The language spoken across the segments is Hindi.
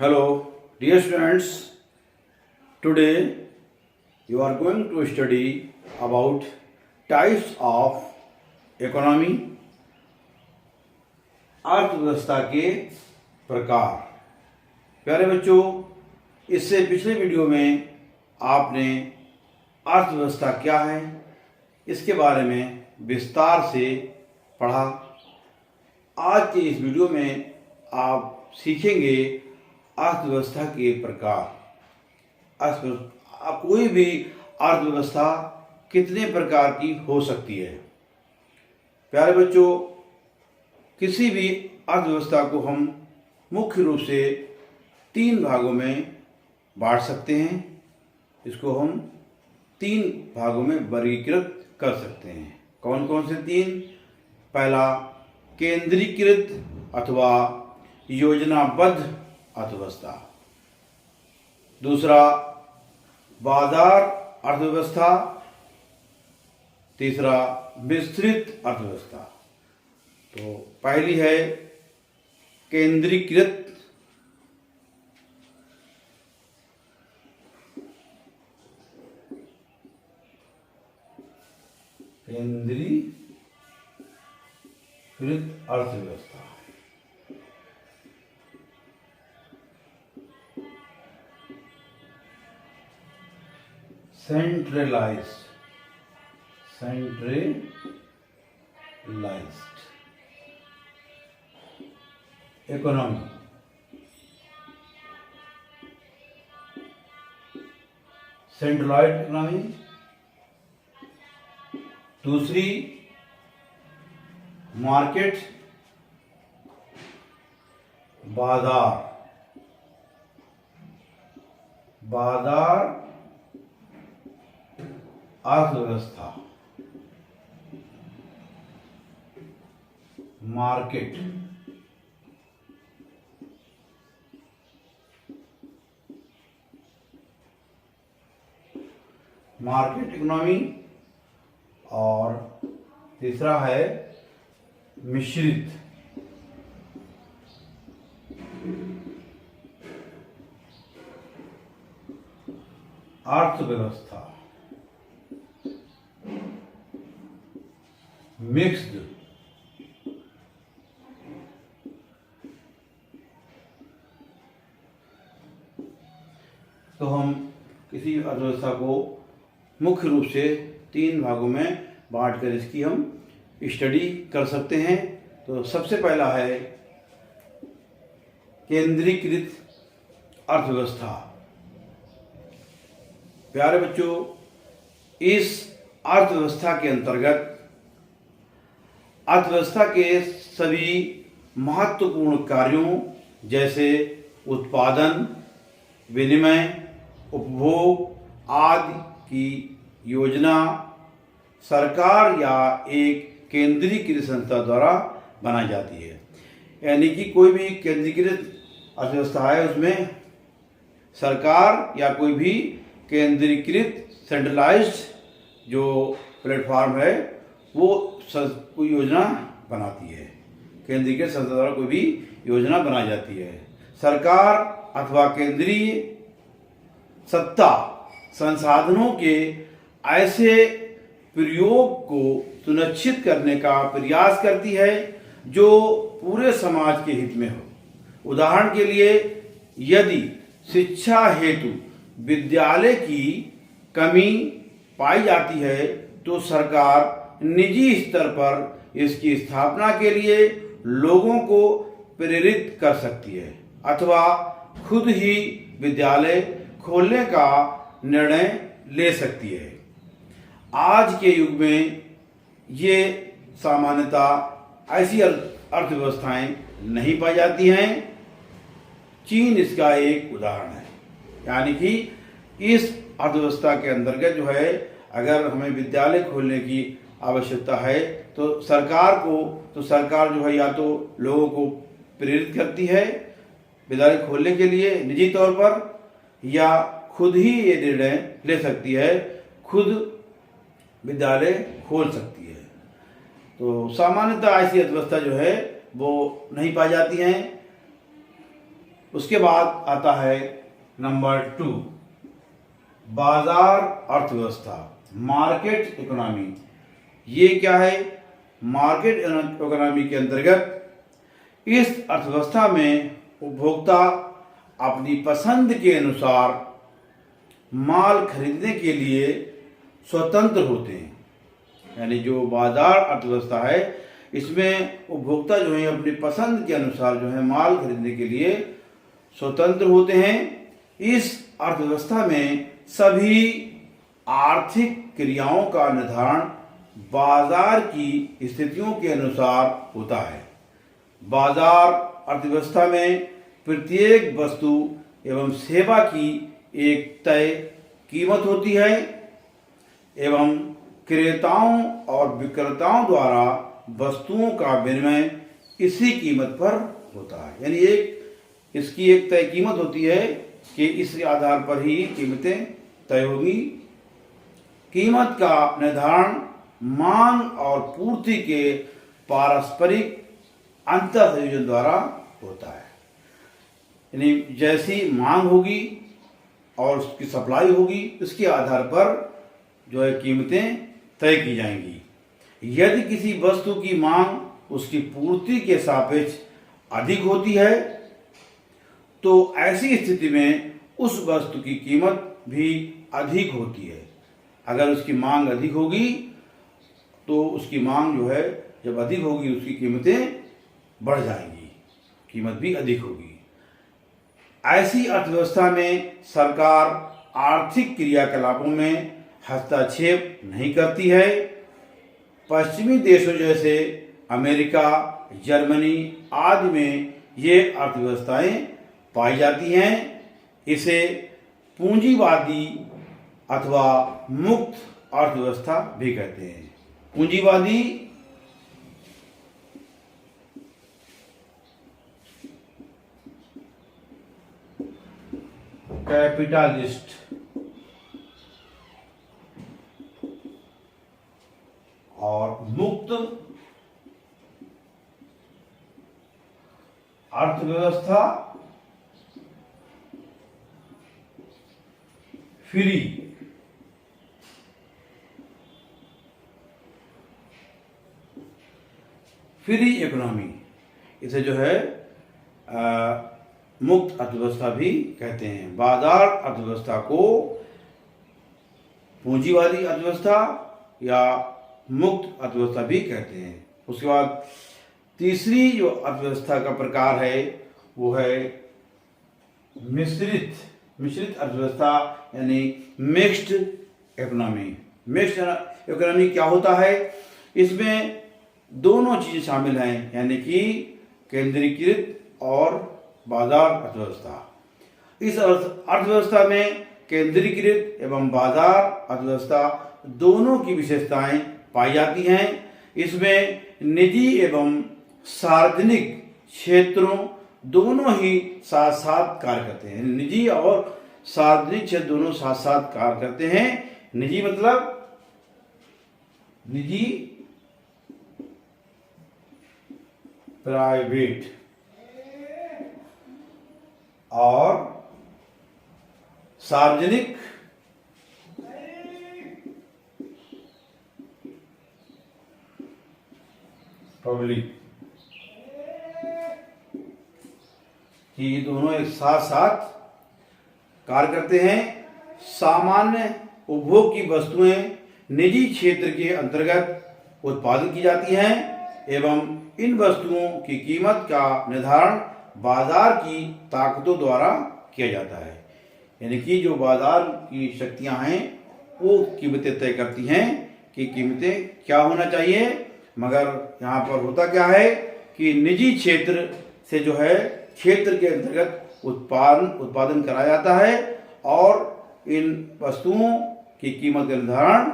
Hello, dear students. Today you are going to study about types of economy, अर्थव्यवस्था के प्रकार। प्यारे बच्चों, इससे पिछले वीडियो में आपने अर्थव्यवस्था क्या है इसके बारे में विस्तार से पढ़ा। आज के इस वीडियो में आप सीखेंगे अर्थव्यवस्था के प्रकार। कोई भी अर्थव्यवस्था कितने प्रकार की हो सकती है। प्यारे बच्चों, किसी भी अर्थव्यवस्था को हम मुख्य रूप से 3 भागों में बांट सकते हैं। इसको हम 3 भागों में वर्गीकृत कर सकते हैं। कौन कौन से 3? पहला, केंद्रीकृत अथवा योजनाबद्ध अर्थव्यवस्था। दूसरा, बाजार अर्थव्यवस्था। तीसरा, विस्तृत अर्थव्यवस्था। तो पहली है केंद्रीकृत। केंद्रीकृत अर्थव्यवस्था। Centralised economy. Centralised economy. दूसरी, मार्केट बाजार अर्थव्यवस्था। Market economy. और तीसरा है मिश्रित अर्थव्यवस्था। मिक्स्ड। तो हम किसी अर्थव्यवस्था को मुख्य रूप से 3 भागों में बांटकर इसकी हम स्टडी कर सकते हैं। तो सबसे पहला है केंद्रीकृत अर्थव्यवस्था। प्यारे बच्चों, इस अर्थव्यवस्था के अंतर्गत अर्थव्यवस्था के सभी महत्वपूर्ण कार्यों जैसे उत्पादन, विनिमय, उपभोग आदि की योजना सरकार या एक केंद्रीकृत संस्था द्वारा बनाई जाती है। यानी कि कोई भी केंद्रीकृत अर्थव्यवस्था है, उसमें सरकार या कोई भी केंद्रीकृत सेंट्रलाइज्ड जो प्लेटफॉर्म है वो कोई योजना बनाती है। केंद्रीकृत संस्था द्वारा कोई भी योजना बनाई जाती है। सरकार अथवा केंद्रीय सत्ता संसाधनों के ऐसे प्रयोग को सुनिश्चित करने का प्रयास करती है जो पूरे समाज के हित में हो। उदाहरण के लिए, यदि शिक्षा हेतु विद्यालय की कमी पाई जाती है तो सरकार निजी स्तर पर इसकी स्थापना के लिए लोगों को प्रेरित कर सकती है अथवा खुद ही विद्यालय खोलने का निर्णय ले सकती है। आज के युग में ये सामान्यतः ऐसी अर्थव्यवस्थाएं नहीं पाई जाती हैं। चीन इसका एक उदाहरण है। यानी कि इस अर्थव्यवस्था के अंतर्गत जो है, अगर हमें विद्यालय खोलने की आवश्यकता है तो सरकार जो है या तो लोगों को प्रेरित करती है विद्यालय खोलने के लिए निजी तौर पर, या खुद ही ये निर्णय ले सकती है, खुद विद्यालय खोल सकती है। तो सामान्यतः ऐसी अर्थव्यवस्था जो है वो नहीं पाई जाती हैं। उसके बाद आता है नंबर 2, बाजार अर्थव्यवस्था, मार्केट इकोनॉमी। ये क्या है? मार्केट इकोनॉमी के अंतर्गत इस अर्थव्यवस्था में उपभोक्ता अपनी पसंद के अनुसार माल खरीदने के लिए स्वतंत्र होते हैं। यानी जो बाजार अर्थव्यवस्था है, इसमें उपभोक्ता जो है अपनी पसंद के अनुसार जो है माल खरीदने के लिए स्वतंत्र होते हैं। इस अर्थव्यवस्था में सभी आर्थिक क्रियाओं का निर्धारण बाजार की स्थितियों के अनुसार होता है। बाजार अर्थव्यवस्था में प्रत्येक वस्तु एवं सेवा की एक तय कीमत होती है एवं क्रेताओं और विक्रेताओं द्वारा वस्तुओं का विनिमय इसी कीमत पर होता है। यानी इसकी एक तय कीमत होती है कि इस आधार पर ही कीमतें तय होगी। कीमत का निर्धारण मांग और पूर्ति के पारस्परिक अंतर संयोजन द्वारा होता है। यानी जैसी मांग होगी और उसकी सप्लाई होगी, इसके आधार पर जो है कीमतें तय की जाएंगी। यदि किसी वस्तु की मांग उसकी पूर्ति के सापेक्ष अधिक होती है तो ऐसी स्थिति में उस वस्तु की कीमत भी अधिक होती है। अगर उसकी मांग अधिक होगी तो उसकी मांग जो है जब अधिक होगी उसकी कीमतें बढ़ जाएंगी, कीमत भी अधिक होगी। ऐसी अर्थव्यवस्था में सरकार आर्थिक क्रियाकलापों में हस्तक्षेप नहीं करती है। पश्चिमी देशों जैसे अमेरिका, जर्मनी आदि में ये अर्थव्यवस्थाएं पाई जाती हैं। इसे पूंजीवादी अथवा मुक्त अर्थव्यवस्था भी कहते हैं। पूंजीवादी कैपिटलिस्ट और मुक्त अर्थव्यवस्था फ्री इकोनॉमी, इसे जो है मुक्त अर्थव्यवस्था भी कहते हैं। बाजार अर्थव्यवस्था को पूंजीवादी अर्थव्यवस्था या मुक्त अर्थव्यवस्था भी कहते हैं। उसके बाद तीसरी जो अर्थव्यवस्था का प्रकार है वो है मिश्रित अर्थव्यवस्था यानी मिक्स्ड इकोनॉमी। मिक्स्ड इकोनॉमी क्या होता है? इसमें दोनों चीजें शामिल हैं, यानी कि केंद्रीकृत और बाजार अर्थव्यवस्था। इस अर्थव्यवस्था में केंद्रीकृत एवं बाजार अर्थव्यवस्था दोनों की विशेषताएं पाई जाती हैं। इसमें निजी एवं सार्वजनिक क्षेत्रों दोनों ही साथ साथ कार्य करते हैं। निजी और सार्वजनिक क्षेत्र दोनों साथ साथ कार्य करते हैं। निजी मतलब निजी प्राइवेट और सार्वजनिक पब्लिक, कि ये दोनों एक साथ साथ कार्य करते हैं। सामान्य उपभोग की वस्तुएं निजी क्षेत्र के अंतर्गत उत्पादित की जाती हैं एवं इन वस्तुओं की कीमत का निर्धारण बाजार की ताकतों द्वारा किया जाता है। यानी कि जो बाजार की शक्तियां हैं वो कीमतें तय करती हैं कि कीमतें क्या होना चाहिए। मगर यहाँ पर होता क्या है कि निजी क्षेत्र से जो है क्षेत्र के अंतर्गत उत्पादन कराया जाता है और इन वस्तुओं की कीमत का निर्धारण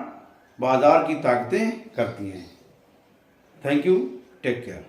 बाजार की ताकतें करती हैं। Thank you, take care.